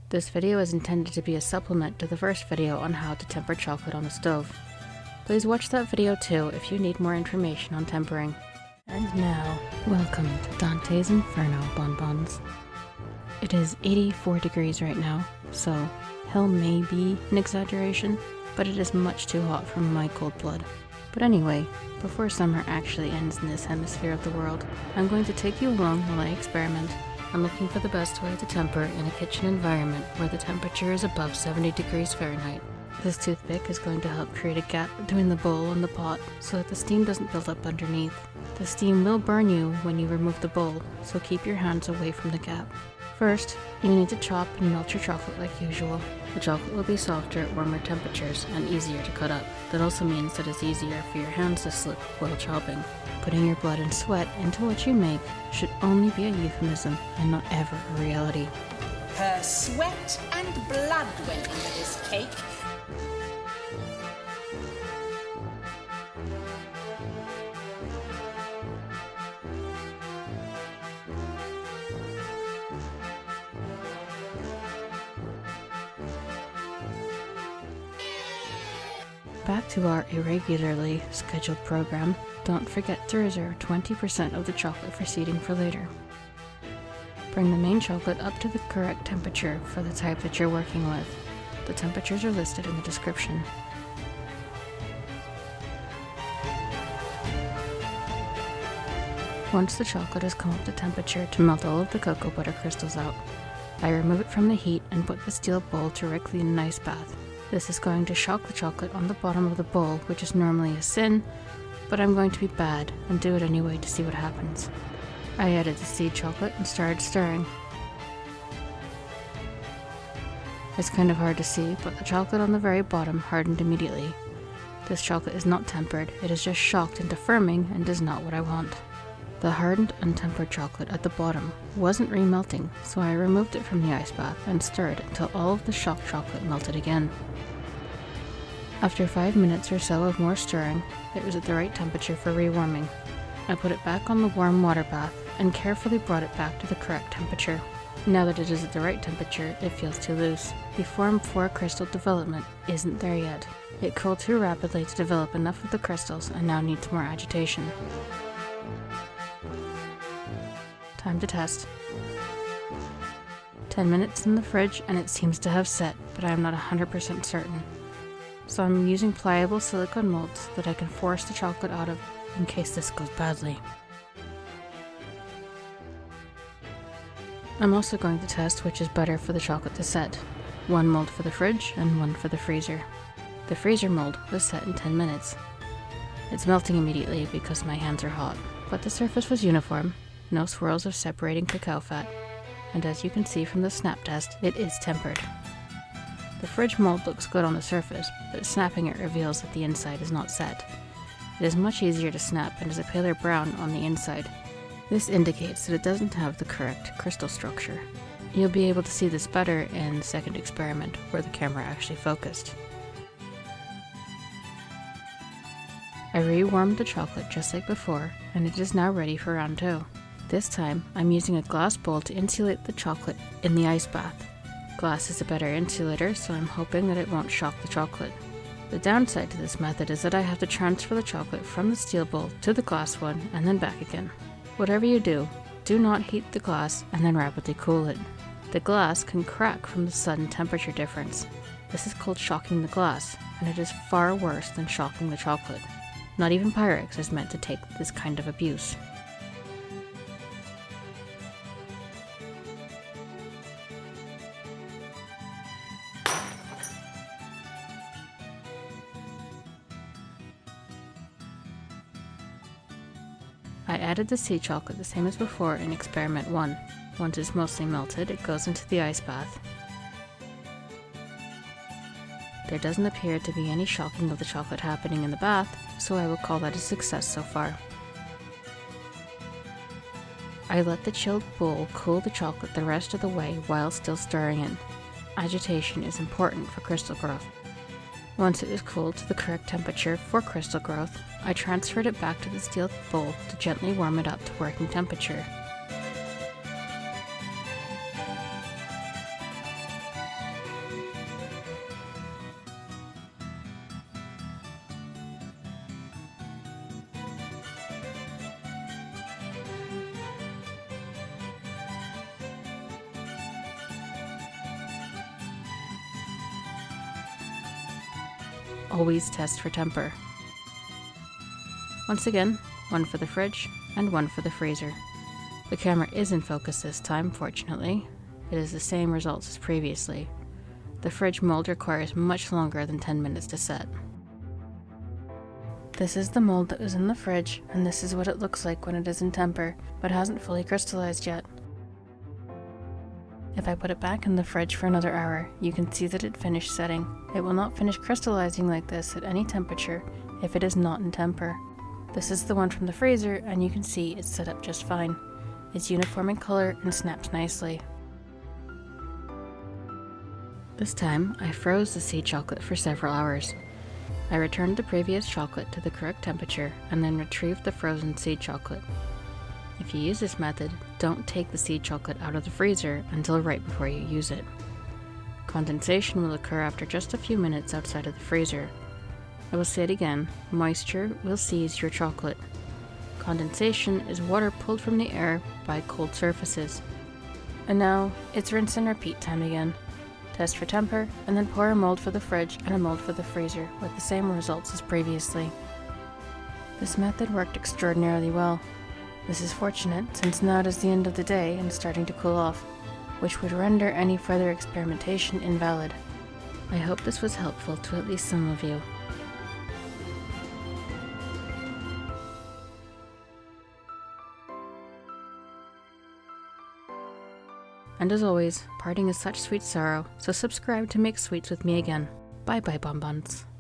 This video is intended to be a supplement to the first video on how to temper chocolate on the stove. Please watch that video too if you need more information on tempering. And now, welcome to Dante's Inferno bonbons. It is 84 degrees right now, so hell may be an exaggeration, but it is much too hot for my cold blood. But anyway, before summer actually ends in this hemisphere of the world, I'm going to take you along while I experiment. I'm looking for the best way to temper in a kitchen environment where the temperature is above 70 degrees Fahrenheit. This toothpick is going to help create a gap between the bowl and the pot so that the steam doesn't build up underneath. The steam will burn you when you remove the bowl, so keep your hands away from the gap. First, you need to chop and melt your chocolate like usual. The chocolate will be softer at warmer temperatures and easier to cut up. That also means that it's easier for your hands to slip while chopping. Putting your blood and sweat into what you make should only be a euphemism and not ever a reality. Her sweat and blood went into this cake. Back to our irregularly scheduled program, don't forget to reserve 20% of the chocolate for seeding for later. Bring the main chocolate up to the correct temperature for the type that you're working with. The temperatures are listed in the description. Once the chocolate has come up to temperature to melt all of the cocoa butter crystals out, I remove it from the heat and put the steel bowl directly in an ice bath. This is going to shock the chocolate on the bottom of the bowl, which is normally a sin, but I'm going to be bad and do it anyway to see what happens. I added the seed chocolate and started stirring. It's kind of hard to see, but the chocolate on the very bottom hardened immediately. This chocolate is not tempered, it is just shocked into firming and is not what I want. The hardened, untempered chocolate at the bottom wasn't remelting, so I removed it from the ice bath and stirred until all of the shocked chocolate melted again. After 5 minutes or so of more stirring, it was at the right temperature for rewarming. I put it back on the warm water bath and carefully brought it back to the correct temperature. Now that it is at the right temperature, it feels too loose. The Form 4 crystal development isn't there yet. It cooled too rapidly to develop enough of the crystals and now needs more agitation. Time to test. 10 minutes in the fridge and it seems to have set, but I am not 100% certain. So I'm using pliable silicone molds that I can force the chocolate out of in case this goes badly. I'm also going to test which is better for the chocolate to set. One mold for the fridge and one for the freezer. The freezer mold was set in 10 minutes. It's melting immediately because my hands are hot, but the surface was uniform. No swirls of separating cacao fat, and as you can see from the snap test, it is tempered. The fridge mold looks good on the surface, but snapping it reveals that the inside is not set. It is much easier to snap and is a paler brown on the inside. This indicates that it doesn't have the correct crystal structure. You'll be able to see this better in the second experiment, where the camera actually focused. I rewarmed the chocolate just like before, and it is now ready for round 2. This time, I'm using a glass bowl to insulate the chocolate in the ice bath. Glass is a better insulator, so I'm hoping that it won't shock the chocolate. The downside to this method is that I have to transfer the chocolate from the steel bowl to the glass one and then back again. Whatever you do, do not heat the glass and then rapidly cool it. The glass can crack from the sudden temperature difference. This is called shocking the glass, and it is far worse than shocking the chocolate. Not even Pyrex is meant to take this kind of abuse. I added the sea chocolate the same as before in experiment 1. Once it's mostly melted, it goes into the ice bath. There doesn't appear to be any shocking of the chocolate happening in the bath, so I will call that a success so far. I let the chilled bowl cool the chocolate the rest of the way while still stirring it. Agitation is important for crystal growth. Once it was cooled to the correct temperature for crystal growth, I transferred it back to the steel bowl to gently warm it up to working temperature. always test for temper. Once again, one for the fridge and one for the freezer. The camera is in focus this time, fortunately. It is the same results as previously. The fridge mold requires much longer than 10 minutes to set. This is the mold that was in the fridge, and this is what it looks like when it is in temper, but hasn't fully crystallized yet. If I put it back in the fridge for another hour, you can see that it finished setting. It will not finish crystallizing like this at any temperature if it is not in temper. This is the one from the freezer, and you can see it's set up just fine. It's uniform in color and snaps nicely. This time, I froze the seed chocolate for several hours. I returned the previous chocolate to the correct temperature and then retrieved the frozen seed chocolate. If you use this method, don't take the seed chocolate out of the freezer until right before you use it. Condensation will occur after just a few minutes outside of the freezer. I will say it again, moisture will seize your chocolate. Condensation is water pulled from the air by cold surfaces. And now, it's rinse and repeat time again. Test for temper, and then pour a mold for the fridge and a mold for the freezer with the same results as previously. This method worked extraordinarily well. This is fortunate since now it is the end of the day and starting to cool off, which would render any further experimentation invalid. I hope this was helpful to at least some of you. And as always, parting is such sweet sorrow, so subscribe to make sweets with me again. Bye bye bonbons.